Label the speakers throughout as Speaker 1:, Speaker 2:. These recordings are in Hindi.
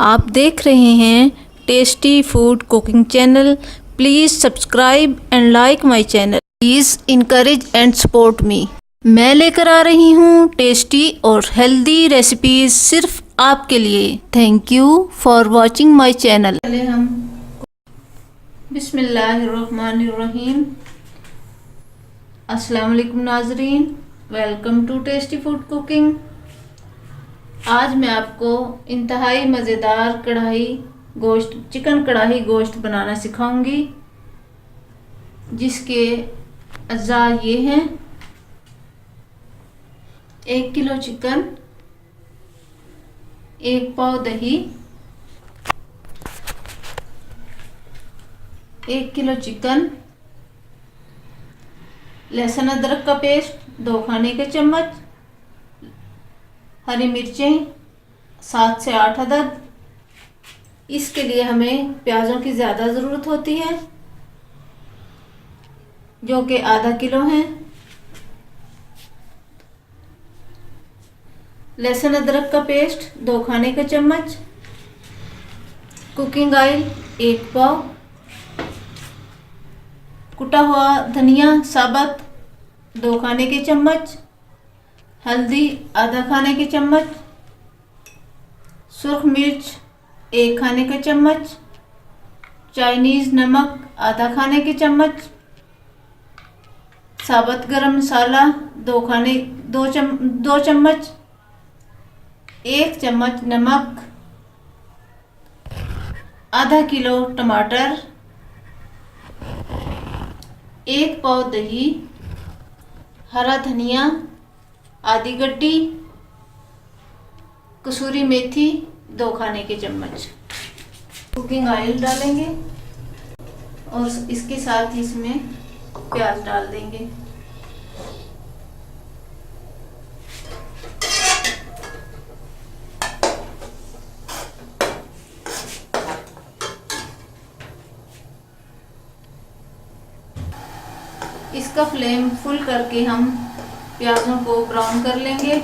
Speaker 1: आप देख रहे हैं tasty food cooking channel. Please subscribe and like my channel. Please encourage and support me. मैं लेकर आ रही हूँ टेस्टी और हेल्दी रेसिपीज सिर्फ आपके लिए। Thank you for watching my channel. पहले हम बिस्मिल्लाहिर्रहमानिर्रहीम। अस्सलाम वालेकुम नाजरीन, welcome to tasty food cooking. आज मैं आपको इंतहाई मज़ेदार चिकन कढ़ाई गोश्त बनाना सिखाऊंगी, जिसके अज्जा ये हैं: 1 किलो चिकन, 1 पाव दही, 1 किलो चिकन, लहसुन अदरक का पेस्ट 2 खाने के चम्मच, हरी मिर्चें 7 से 8 अदद। इसके लिए हमें प्याज़ों की ज़्यादा ज़रूरत होती है, जो कि आधा किलो हैं। लहसुन अदरक का पेस्ट 2 खाने के चम्मच, कुकिंग ऑयल 1 पाव, कुटा हुआ धनिया साबुत 2 खाने के चम्मच, हल्दी आधा खाने के चम्मच, सुर्ख मिर्च 1 खाने का चम्मच, चाइनीज़ नमक आधा खाने के चम्मच, साबुत गरम मसाला 2 चम्मच, 1 चम्मच नमक, आधा किलो टमाटर, 1 पाव दही, हरा धनिया आधी गड्डी, कसूरी मेथी 2 खाने के चम्मच। कुकिंग ऑयल डालेंगे और इसके साथ ही इसमें प्याज डाल देंगे। इसका फ्लेम फुल करके हम प्याज़ों को ब्राउन कर लेंगे।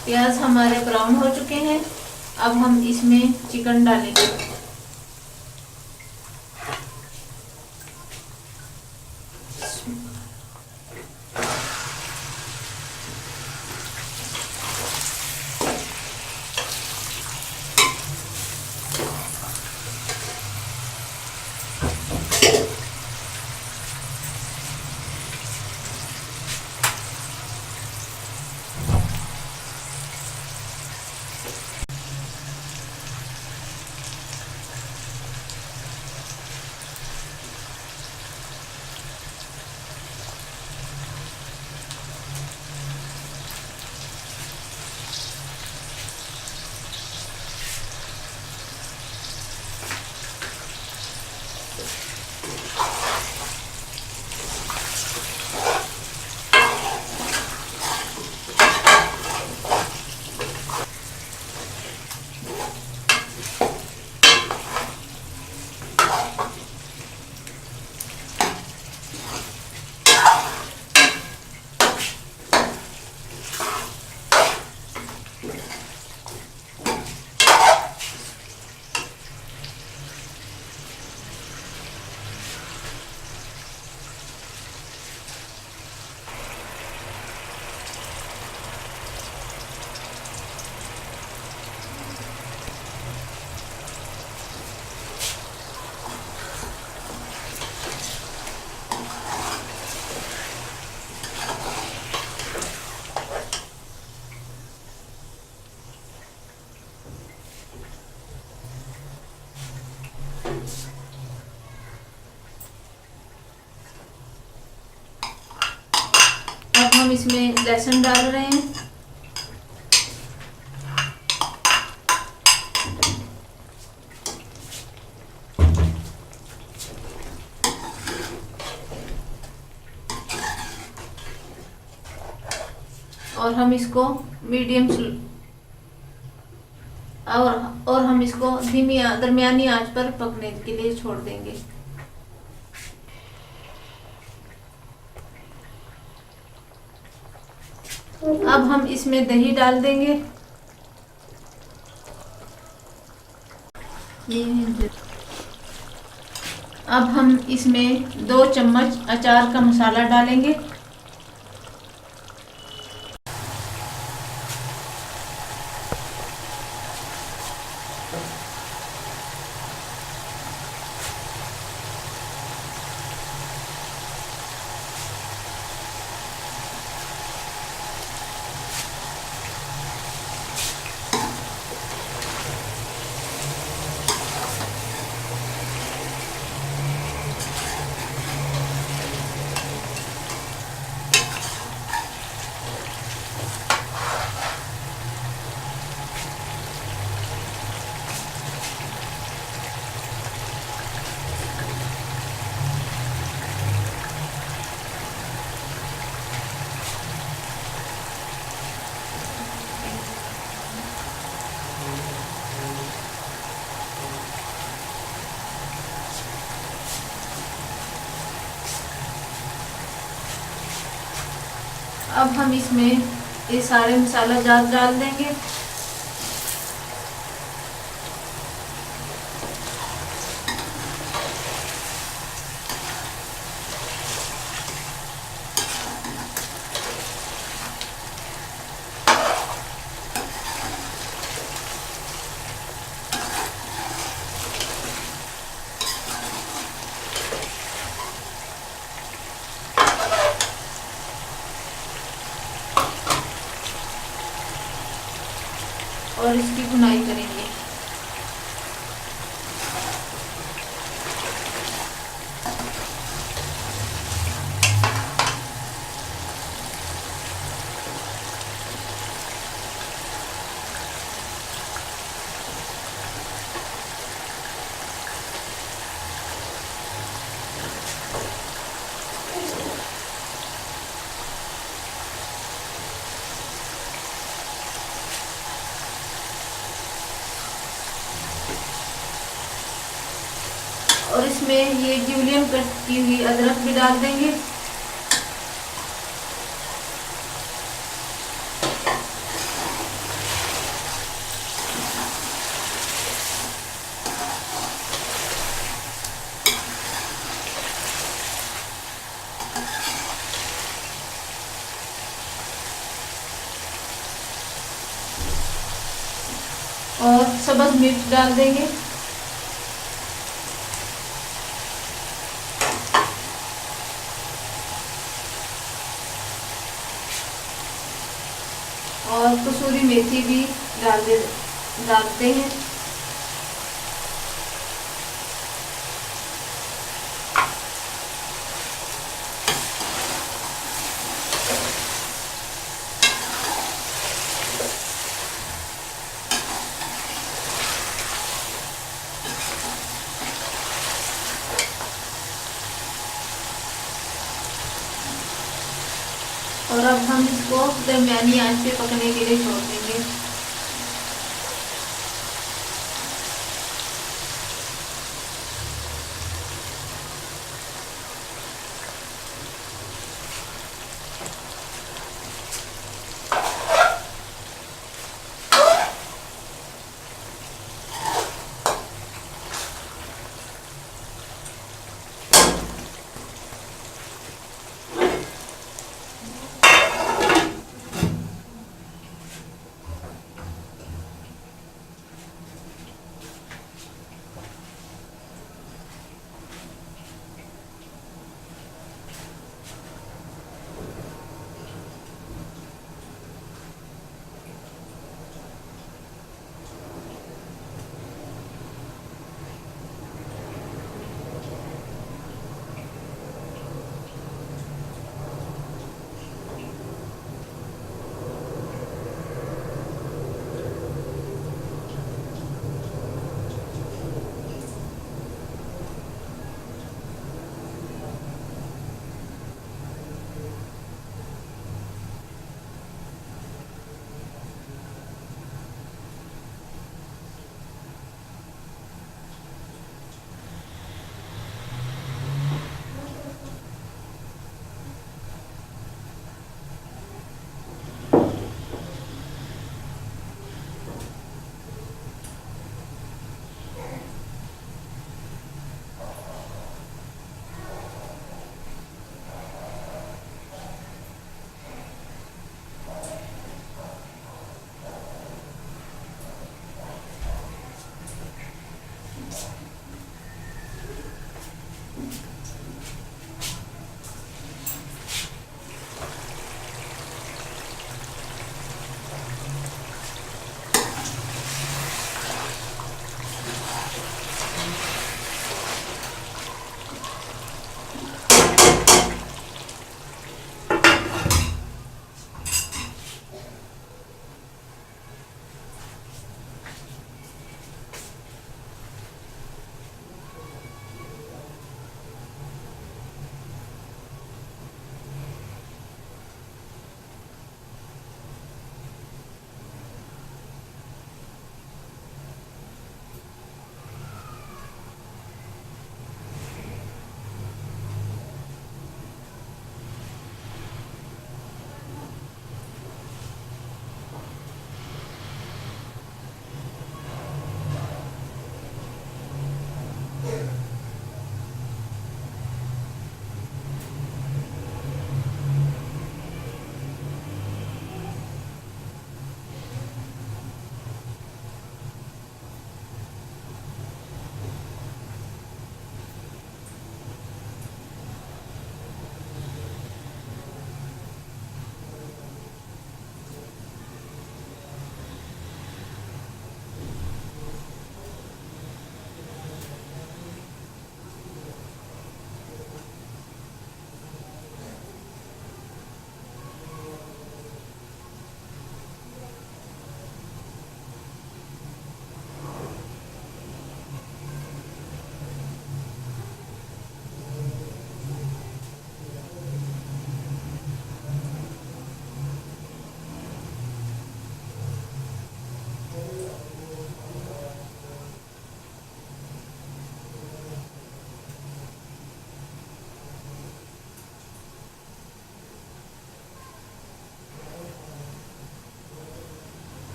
Speaker 1: प्याज हमारे ब्राउन हो चुके हैं। अब हम इसमें चिकन डालेंगे। अब हम इसमें लहसुन डाल रहे हैं। और हम इसको मीडियम और हम इसको दरमियानी आंच पर पकने के लिए छोड़ देंगे। अब हम इसमें दही डाल देंगे। अब हम इसमें 2 चम्मच अचार का मसाला डालेंगे। अब हम इसमें ये सारे मसाला जात डाल देंगे। और इसकी भुनाई करेंगे। और इसमें ये जूलियन कट की हुई अदरक भी डाल देंगे। और सब्ज मिर्च डाल देंगे। और कसूरी मेथी भी डालते हैं। और अब हम इसको दरमियानी आंच पे पकने के लिए छोड़ देंगे।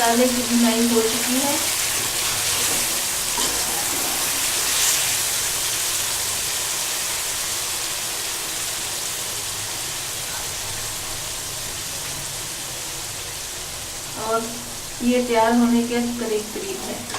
Speaker 1: मसाले की भुनाई हो चुकी है। और ये तैयार होने के करीब करीब है।